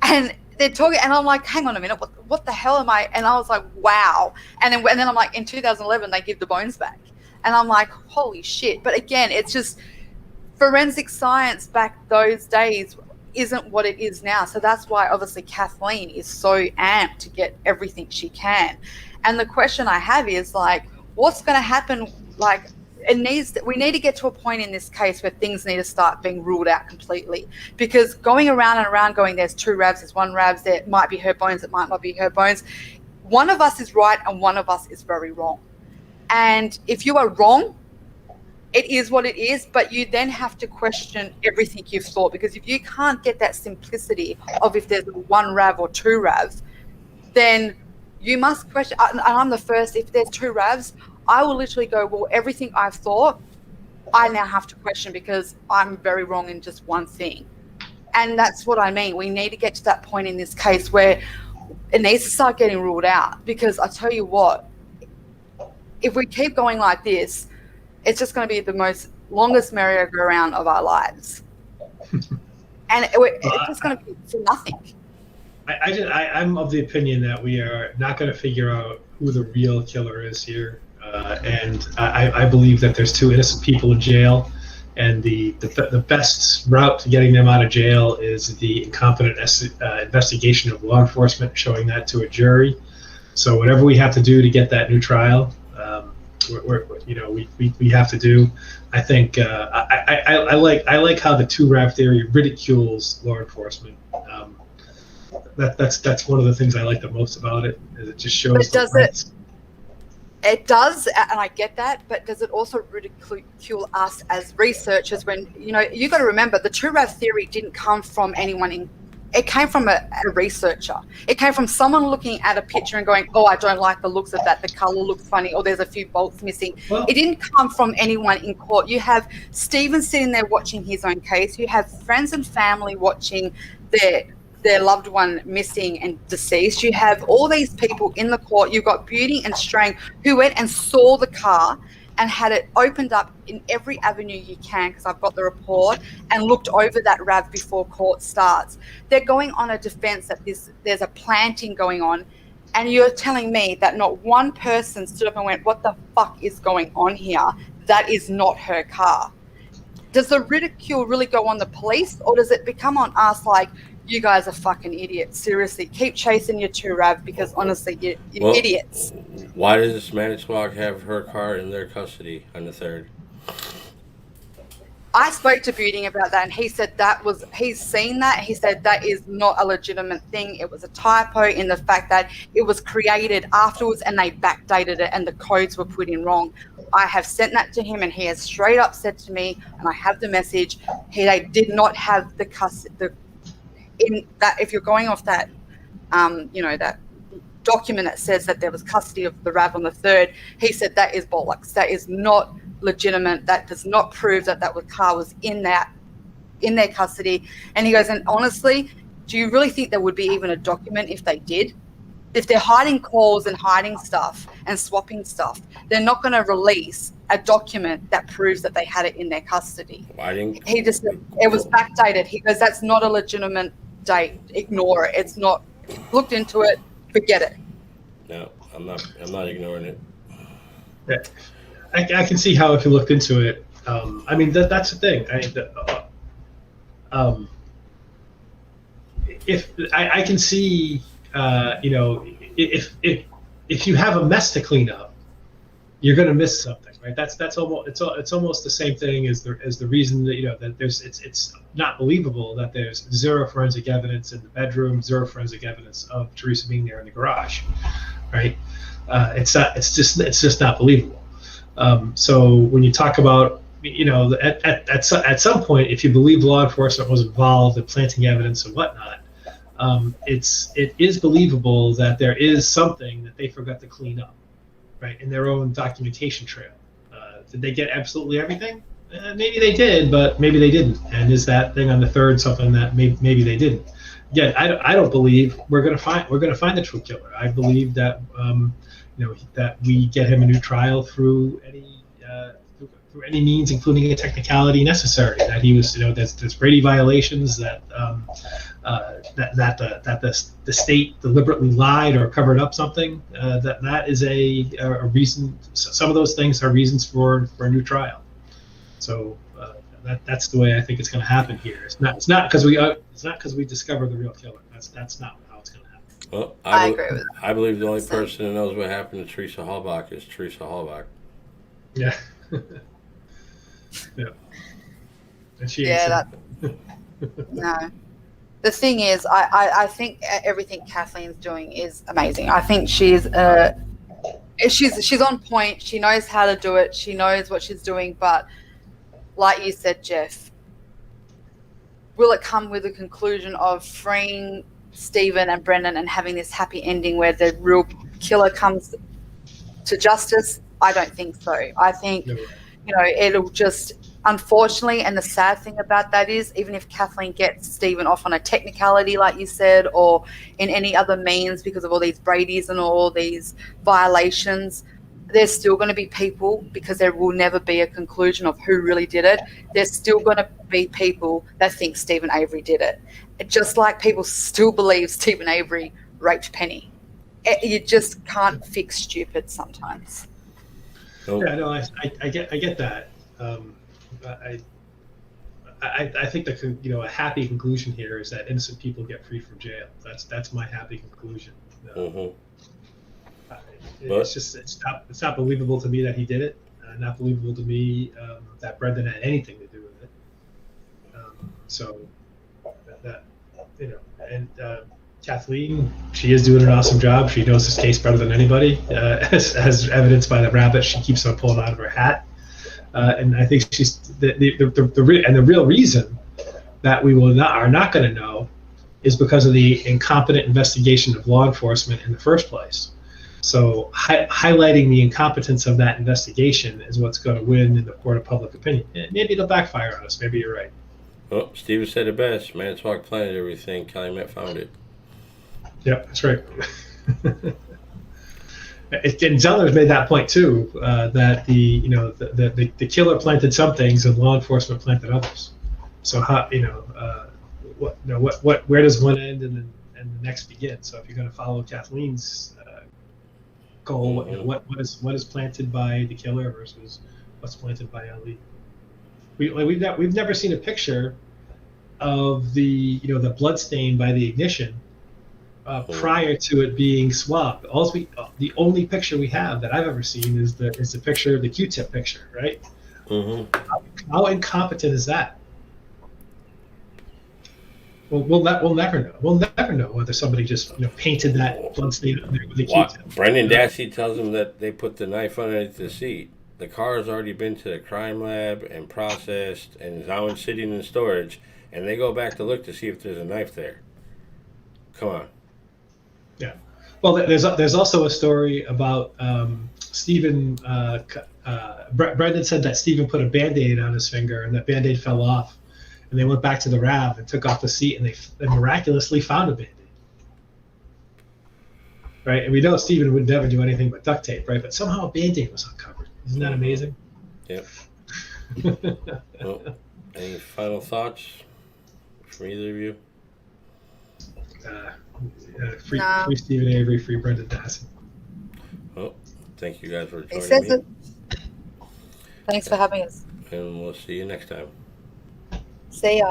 And they're talking, and I'm like, hang on a minute, what the hell am I? And I was like, wow. And then I'm like, in 2011, they give the bones back. And I'm like, holy shit. But again, it's just forensic science back those days isn't what it is now. So that's why obviously Kathleen is so amped to get everything she can. And the question I have is like, what's going to happen? Like, we need to get to a point in this case where things need to start being ruled out completely, because going around and around going, there's two Ravs, there's one Ravs, there might be her bones, it might not be her bones. One of us is right and one of us is very wrong. And if you are wrong, it is what it is, but you then have to question everything you've thought, because if you can't get that simplicity of if there's one Rav or two Ravs, then you must question. And I'm the first, if there's two Ravs, I will literally go, well, everything I've thought, I now have to question because I'm very wrong in just one thing. And that's what I mean. We need to get to that point in this case where it needs to start getting ruled out, because I tell you what, if we keep going like this, it's just going to be the most longest merry-go-round of our lives. And it's just going to be for nothing. I'm of the opinion that we are not going to figure out who the real killer is here. And I believe that there's two innocent people in jail, and the best route to getting them out of jail is the incompetent investigation of law enforcement, showing that to a jury. So whatever we have to do to get that new trial, we have to do. I think I like how the two Rav theory ridicules law enforcement. That's one of the things I like the most about it. Is it just shows. It does, and I get that, but does it also ridicule us as researchers when, you got to remember, the two Rav theory didn't come from anyone it came from a researcher. It came from someone looking at a picture and going, oh, I don't like the looks of that, the color looks funny, or there's a few bolts missing. Well, it didn't come from anyone in court. You have Stephen sitting there watching his own case. You have friends and family watching their loved one missing and deceased. You have all these people in the court. You've got Beauty and Strang who went and saw the car and had it opened up in every avenue you can, because I've got the report, and looked over that Rav before court starts. They're going on a defense that there's a planting going on, and you're telling me that not one person stood up and went, what the fuck is going on here? That is not her car. Does the ridicule really go on the police, or does it become on us like, you guys are fucking idiots. Seriously, keep chasing your two Rav, because honestly, you're idiots. Why does the Spanish squad have her car in their custody on the 3rd? I spoke to Beauty about that, and he said he's seen that. He said that is not a legitimate thing. It was a typo in the fact that it was created afterwards and they backdated it and the codes were put in wrong. I have sent that to him, and he has straight up said to me, and I have the message, they did not have the custody. In that, if you're going off that, that document that says that there was custody of the Rav on the 3rd, he said that is bollocks. That is not legitimate. That does not prove that car was in their custody. And he goes, and honestly, do you really think there would be even a document if they did? If they're hiding calls and hiding stuff and swapping stuff, they're not going to release a document that proves that they had it in their custody. He just said it was backdated. He goes, that's not a legitimate date. Ignore it. It's not. Looked into it. Forget it. No, I'm not ignoring it. Yeah. I can see how if you looked into it. I mean, that's the thing. If I can see, if you have a mess to clean up, you're going to miss something, right? That's almost it's almost the same thing as the reason that that there's it's not believable that there's zero forensic evidence in the bedroom, zero forensic evidence of Teresa being there in the garage, right? It's just not believable. So when you talk about at some point, if you believe law enforcement was involved in planting evidence and whatnot, it is believable that there is something that they forgot to clean up, right, in their own documentation trail. Did they get absolutely everything? Maybe they did, but maybe they didn't. And is that thing on the third something that maybe they didn't? Again, I don't believe we're going to find the true killer. I believe that that we get him a new trial through any means, including a technicality necessary. That he was, there's Brady violations, that the state deliberately lied or covered up something. That is a reason. Some of those things are reasons for a new trial. So that's the way I think it's going to happen here. It's not because we discover the real killer. That's not how it's going to happen. Well, I agree with that. I believe the only person who knows what happened to Teresa Halbach is Teresa Halbach. Yeah. Yeah. And she Yeah, no. The thing is, I think everything Kathleen's doing is amazing. I think she's on point. She knows how to do it. She knows what she's doing. But like you said, Jeff, will it come with a conclusion of freeing Stephen and Brendan and having this happy ending where the real killer comes to justice? I don't think so. I think, it'll just, unfortunately, and the sad thing about that is, even if Kathleen gets Stephen off on a technicality, like you said, or in any other means because of all these Bradys and all these violations, there's still going to be people, because there will never be a conclusion of who really did it. There's still going to be people that think Stephen Avery did it. Just like people still believe Stephen Avery raped Penny. You just can't fix stupid sometimes. Yeah, no, I get that. I think a happy conclusion here is that innocent people get free from jail. That's my happy conclusion. It's not believable to me that he did it. Not believable to me that Brendan had anything to do with it. Kathleen, she is doing an awesome job. She knows this case better than anybody, as evidenced by the rabbit she keeps on pulling out of her hat. And I think she's the real reason that we are not going to know is because of the incompetent investigation of law enforcement in the first place. So highlighting the incompetence of that investigation is what's going to win in the court of public opinion. Maybe it'll backfire on us. Maybe you're right. Well, Steven said it best. Manitowoc planted everything. Calumet found it. Yep, that's right. And Zeller's made that point too, that the killer planted some things and law enforcement planted others. So how where does one end and the next begin? So if you're going to follow Kathleen's goal, what is planted by the killer versus what's planted by Ali? We've never seen a picture of the blood stain by the ignition prior to it being swabbed. The only picture we have that I've ever seen is the picture, the Q-tip picture, right? Mm-hmm. How incompetent is that? Well, we'll never know. We'll never know whether somebody just painted that blood stain on there with a Q-tip. Brendan Dassey tells them that they put the knife underneath the seat. The car has already been to the crime lab and processed and is now sitting in storage, and they go back to look to see if there's a knife there. Come on. Yeah. Well, there's also a story about Stephen. Brendan said that Stephen put a Band-Aid on his finger, and that Band-Aid fell off. And they went back to the RAV and took off the seat, and they miraculously found a Band-Aid. Right? And we know Stephen would never do anything but duct tape, right? But somehow a Band-Aid was uncovered. Isn't that amazing? Yep. Well, any final thoughts from either of you? Free Stephen Avery, free Brendan Dassey. Well, thank you guys for joining He says me. it. Thanks for having us. And we'll see you next time. See ya.